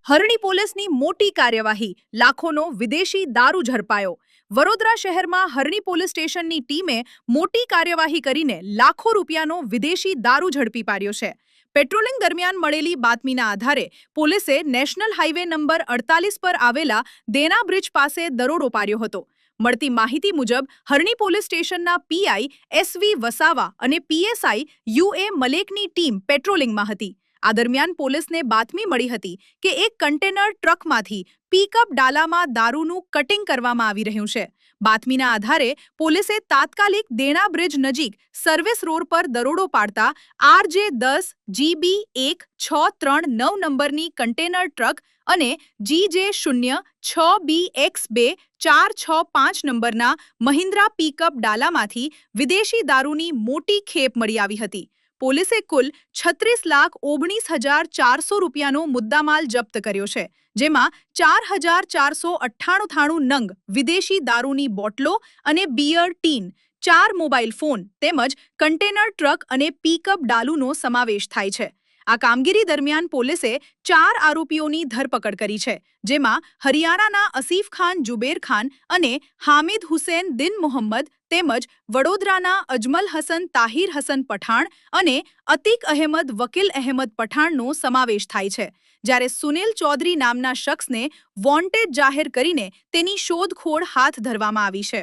હરણી પોલીસની મોટી કાર્યવાહી, લાખોનો વિદેશી દારૂ ઝડપાયો। વડોદરા શહેરમાં હરણી પોલીસ સ્ટેશનની ટીમે મોટી કાર્યવાહી કરીને લાખો રૂપિયાનો વિદેશી દારૂ ઝડપી પાડ્યો છે। પેટ્રોલિંગ દરમિયાન મળેલી બાતમીના આધારે પોલીસે નેશનલ હાઈવે નંબર 48 પર આવેલા દેના બ્રિજ પાસે દરોડો પાડ્યો હતો। મળતી માહિતી મુજબ હરણી પોલીસ સ્ટેશનના પીઆઈ એસવી વસાવા અને પીએસઆઈ યુએ મલેકની ટીમ પેટ્રોલિંગમાં હતી। આ દરમિયાન પોલીસને બાતમી મળી હતી કે એક કન્ટેનર ટ્રકમાંથી પિકઅપ ડાલામાં દારૂનું કટિંગ કરવામાં આવી રહ્યું છે। બાતમીના આધારે પોલીસે તાત્કાલિક દેણા બ્રિજ નજીક સર્વિસ રોડ પર દરોડો પાડતા RJ10 GB 1639 નંબરની કન્ટેનર ટ્રક અને GJ0 6BX2 465 નંબરના મહિન્દ્રા પિકઅપ ડાલામાંથી વિદેશી દારૂની મોટી ખેપ મળી આવી હતી। પોલીસે કુલ 36,19,400 રૂપિયાનો મુદ્દામાલ જપ્ત કર્યો છે, જેમાં 4,498 નંગ વિદેશી દારૂની બોટલો અને બિયર ટીન, 4 મોબાઈલ ફોન તેમજ કન્ટેનર ટ્રક અને પિકઅપ ડાલુનો સમાવેશ થાય છે। આ કામગીરી દરમિયાન પોલીસે 4 આરોપીઓની ધરપકડ કરી છે, જેમાં હરિયાણાના અસીફ ખાન જુબેર ખાન અને હામિદ હુસૈન દિન મોહમ્મદ તેમજ વડોદરાના અજમલ હસન તાહિર હસન પઠાણ અને અતિક અહેમદ વકીલ અહેમદ પઠાણનો સમાવેશ થાય છે, જ્યારે સુનિલ ચૌધરી નામના શખ્સને વોન્ટેડ જાહેર કરીને તેની શોધખોળ હાથ ધરવામાં આવી છે।